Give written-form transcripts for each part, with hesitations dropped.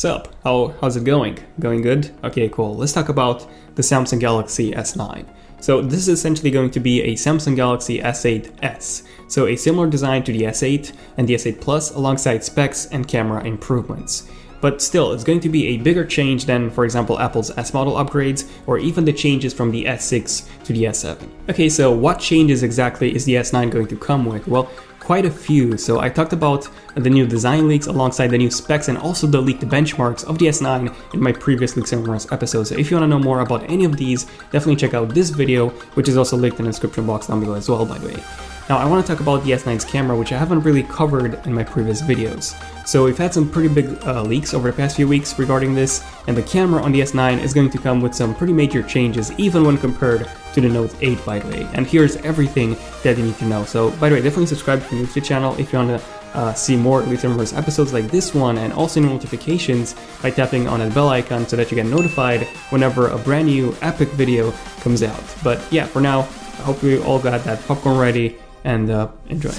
Sup, how's it going? Going good? Okay, cool. Let's talk about the Samsung Galaxy S9. So this is essentially going to be a Samsung Galaxy S8s. So a similar design to the S8 and the S8 Plus alongside specs and camera improvements. But still, it's going to be a bigger change than, for example, Apple's S model upgrades or even the changes from the S6 to the S7. Okay, so what changes exactly is the S9 going to come with? Well, quite a few. So I talked about the new design leaks alongside the new specs and also the leaked benchmarks of the S9 in my previous Leaks and Rumors episode. So if you want to know more about any of these, definitely check out this video, which is also linked in the description box down below as well, by the way. Now I want to talk about the S9's camera, which I haven't really covered in my previous videos. So we've had some pretty big leaks over the past few weeks regarding this, and the camera on the S9 is going to come with some pretty major changes, even when compared to the Note 8, by the way. And here's everything that you need to know. So by the way, definitely subscribe if you're new to the channel if you want to see more Leaks and Rumors episodes like this one, and also notifications by tapping on that bell icon so that you get notified whenever a brand new epic video comes out. But yeah, for now, I hope we all got that popcorn ready and enjoy.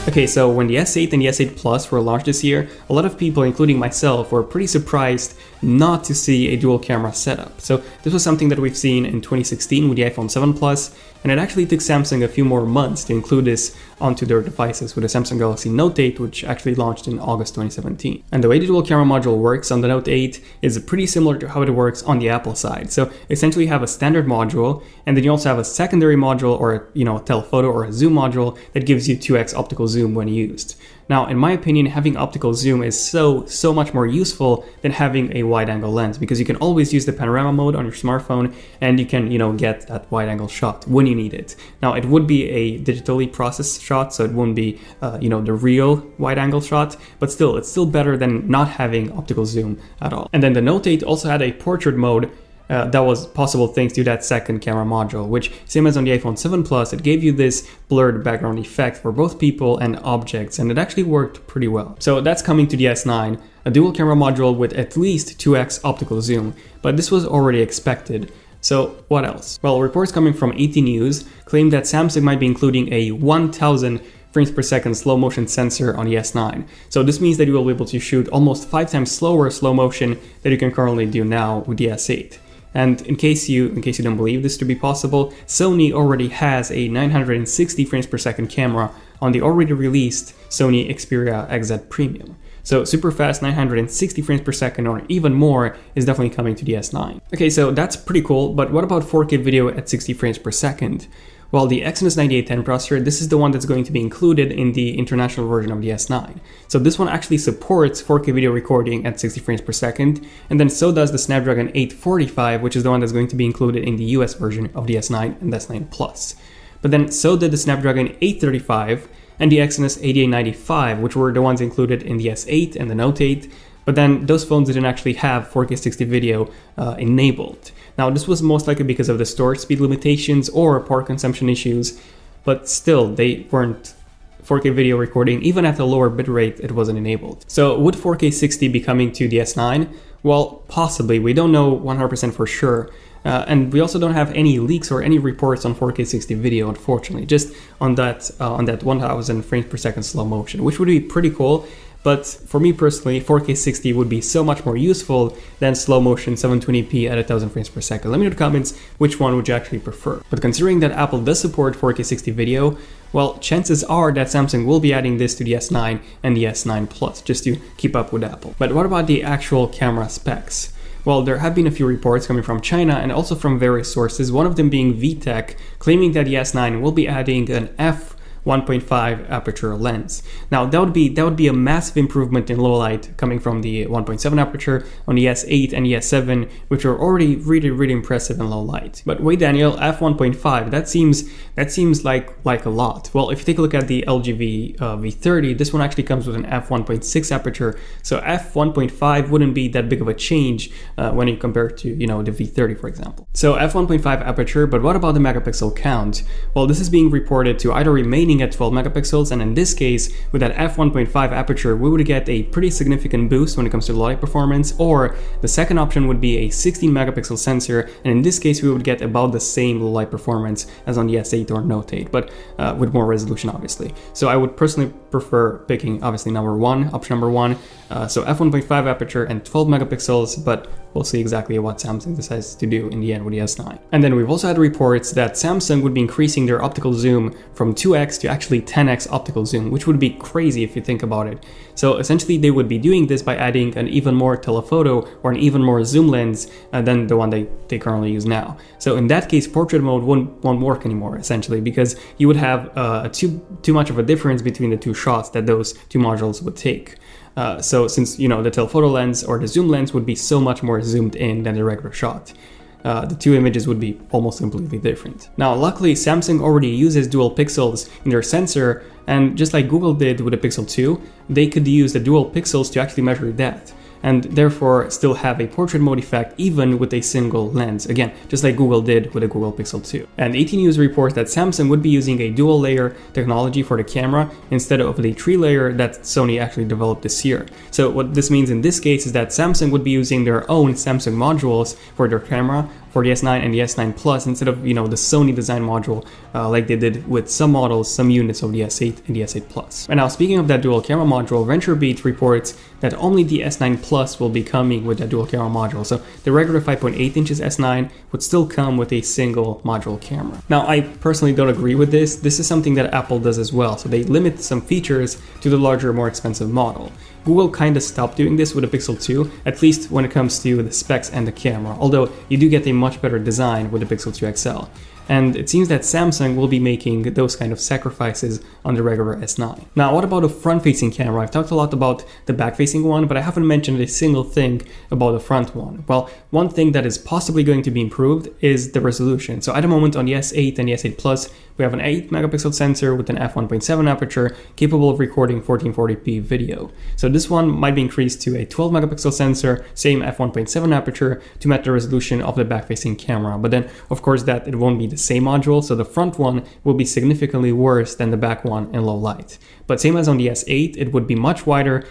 Okay, so when the S8 and the S8 Plus were launched this year, a lot of people, including myself, were pretty surprised not to see a dual camera setup. So this was something that we've seen in 2016 with the iPhone 7 Plus, and it actually took Samsung a few more months to include this onto their devices with the Samsung Galaxy Note 8, which actually launched in August 2017. And the way the dual camera module works on the Note 8 is pretty similar to how it works on the Apple side. So essentially you have a standard module, and then you also have a secondary module or a telephoto or a zoom module that gives you 2x optical zoom when used. Now, in my opinion, having optical zoom is so much more useful than having a wide-angle lens, because you can always use the panorama mode on your smartphone and you can, get that wide-angle shot when you need it. Now, it would be a digitally processed shot, so it wouldn't be, the real wide-angle shot, but still, it's still better than not having optical zoom at all. And then the Note 8 also had a portrait mode that was possible thanks to that second camera module, which, same as on the iPhone 7 Plus, it gave you this blurred background effect for both people and objects, and it actually worked pretty well. So that's coming to the S9, a dual camera module with at least 2x optical zoom, but this was already expected. So what else? Well, reports coming from AT News claim that Samsung might be including a 1000 frames per second slow motion sensor on the S9. So this means that you will be able to shoot almost 5 times slower slow motion than you can currently do now with the S8. And in case you don't believe this to be possible, Sony already has a 960 frames per second camera on the already released Sony Xperia XZ Premium. So super fast 960 frames per second or even more is definitely coming to the S9. Okay, so that's pretty cool, but what about 4K video at 60 frames per second? Well, the Exynos 9810 processor, this is the one that's going to be included in the international version of the S9. So this one actually supports 4K video recording at 60 frames per second, and then so does the Snapdragon 845, which is the one that's going to be included in the US version of the S9 and S9 Plus. But then so did the Snapdragon 835 and the Exynos 8895, which were the ones included in the S8 and the Note 8, but then those phones didn't actually have 4K 60 video enabled. Now, this was most likely because of the storage speed limitations or power consumption issues, but still, they weren't 4K video recording. Even at a lower bitrate, it wasn't enabled. So would 4K 60 be coming to the S9? Well, possibly. We don't know 100% for sure. And we also don't have any leaks or any reports on 4K 60 video, unfortunately, just on that 1000 frames per second slow motion, which would be pretty cool. But for me personally, 4K 60 would be so much more useful than slow motion 720p at 1000 frames per second. Let me know in the comments which one would you actually prefer. But considering that Apple does support 4K 60 video, well, chances are that Samsung will be adding this to the S9 and the S9 Plus just to keep up with Apple. But what about the actual camera specs? Well, there have been a few reports coming from China and also from various sources, one of them being VTech, claiming that the S9 will be adding an f1.5 aperture lens. Now that would be a massive improvement in low light coming from the 1.7 aperture on the S8 and the S7, which are already really impressive in low light. But wait, Daniel, f1.5, that seems like a lot. Well, if you take a look at the LG V30, this one actually comes with an f1.6 aperture, so f1.5 wouldn't be that big of a change when you compare it to the V30, for example. So f1.5 aperture, but what about the megapixel count? Well, this is being reported to either remain aiming at 12 megapixels, and in this case, with that f1.5 aperture, we would get a pretty significant boost when it comes to low light performance, or the second option would be a 16 megapixel sensor, and in this case, we would get about the same low light performance as on the S8 or Note 8, but with more resolution, obviously. So I would personally prefer picking, obviously, option number one, so f1.5 aperture and 12 megapixels, but we'll see exactly what Samsung decides to do in the end with the S9. And then we've also had reports that Samsung would be increasing their optical zoom from 2x to actually 10x optical zoom, which would be crazy if you think about it. So essentially they would be doing this by adding an even more telephoto or an even more zoom lens than the one they currently use now. So in that case, portrait mode won't work anymore, essentially, because you would have too much of a difference between the two shots that those two modules would take. So since, the telephoto lens or the zoom lens would be so much more zoomed in than the regular shot, the two images would be almost completely different. Now, luckily, Samsung already uses dual pixels in their sensor, and just like Google did with the Pixel 2, they could use the dual pixels to actually measure depth, and therefore still have a portrait mode effect even with a single lens. Again, just like Google did with the Google Pixel 2. And 18 News reports that Samsung would be using a dual layer technology for the camera instead of the 3-layer that Sony actually developed this year. So what this means in this case is that Samsung would be using their own Samsung modules for their camera for the S9 and the S9 Plus instead of, the Sony design module like they did with some models, some units of the S8 and the S8 Plus. And now, speaking of that dual camera module, VentureBeat reports that only the S9 Plus will be coming with that dual camera module. So the regular 5.8 inches S9 would still come with a single module camera. Now, I personally don't agree with this. This is something that Apple does as well. So they limit some features to the larger, more expensive model. Google kind of stopped doing this with the Pixel 2, at least when it comes to the specs and the camera, although you do get a much better design with the Pixel 2 XL. And it seems that Samsung will be making those kind of sacrifices on the regular S9. Now, what about a front-facing camera? I've talked a lot about the back-facing one, but I haven't mentioned a single thing about the front one. Well, one thing that is possibly going to be improved is the resolution. So at the moment on the S8 and the S8 Plus, we have an 8 megapixel sensor with an f1.7 aperture capable of recording 1440p video. So this one might be increased to a 12 megapixel sensor, same f1.7 aperture, to match the resolution of the back-facing camera. But then, of course, that it won't be the same module, so the front one will be significantly worse than the back one in low light. But same as on the S8, it would be much wider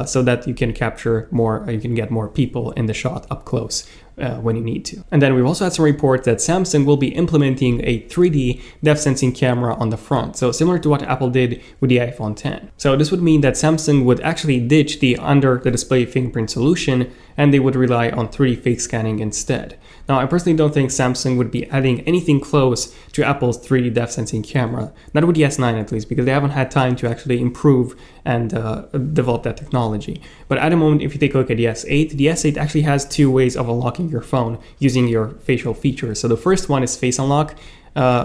so that you can capture more, you can get more people in the shot up close when you need to. And then we've also had some reports that Samsung will be implementing a 3D depth sensing camera on the front, so similar to what Apple did with the iPhone X. So this would mean that Samsung would actually ditch the under the display fingerprint solution, and they would rely on 3D face scanning instead. Now, I personally don't think Samsung would be adding anything close to Apple's 3D depth sensing camera, not with the S9 at least, because they haven't had time to actually improve and develop that technology. But at the moment, if you take a look at the S8 actually has two ways of unlocking your phone using your facial features. So the first one is face unlock,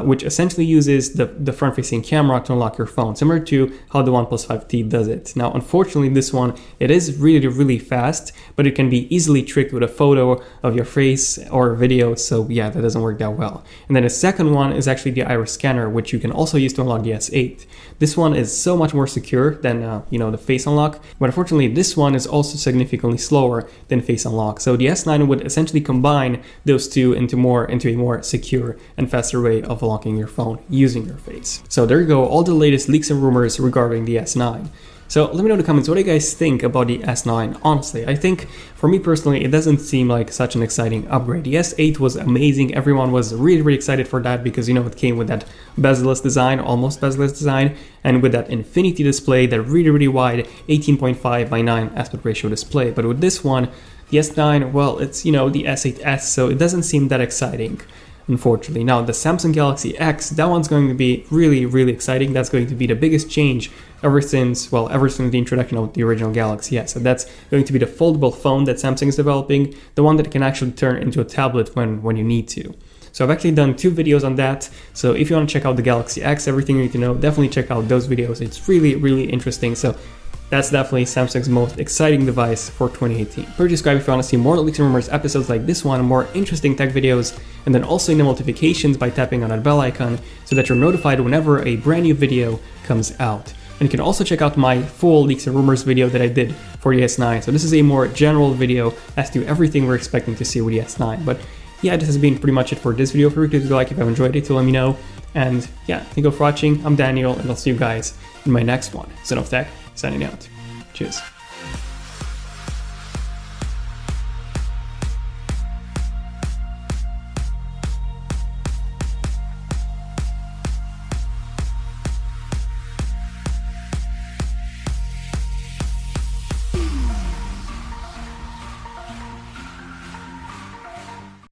which essentially uses the front-facing camera to unlock your phone, similar to how the OnePlus 5T does it. Now, unfortunately, this one, it is really, really fast, but it can be easily tricked with a photo of your face or a video, so yeah, that doesn't work that well. And then the second one is actually the iris scanner, which you can also use to unlock the S8. This one is so much more secure than, the face unlock, but unfortunately, this one is also significantly slower than face unlock. So the S9 would essentially combine those two into a more secure and faster way of unlocking your phone using your face. So there you go, all the latest leaks and rumors regarding the S9. So let me know in the comments, what do you guys think about the S9? Honestly, I think for me personally, it doesn't seem like such an exciting upgrade. The S8 was amazing. Everyone was really, really excited for that because, it came with that bezel-less design, almost bezel-less design, and with that infinity display, that really, really wide 18.5 by 9 aspect ratio display. But with this one, the S9, well, it's, the S8s, so it doesn't seem that exciting, unfortunately. Now, the Samsung Galaxy X, that one's going to be really, really exciting. That's going to be the biggest change ever since the introduction of the original Galaxy S. So that's going to be the foldable phone that Samsung is developing, the one that can actually turn into a tablet when you need to. So I've actually done 2 videos on that. So if you want to check out the Galaxy X, everything you need to know, definitely check out those videos. It's really, really interesting. So that's definitely Samsung's most exciting device for 2018. Please subscribe if you want to see more Leaks and Rumors episodes like this one, more interesting tech videos, and then also enable notifications by tapping on that bell icon so that you're notified whenever a brand new video comes out. And you can also check out my full Leaks and Rumors video that I did for the S9. So this is a more general video as to everything we're expecting to see with the S9. But yeah, this has been pretty much it for this video. If you like, if you've enjoyed it, let me know. And yeah, thank you for watching. I'm Daniel, and I'll see you guys in my next one. Son of Tech, signing out. Cheers.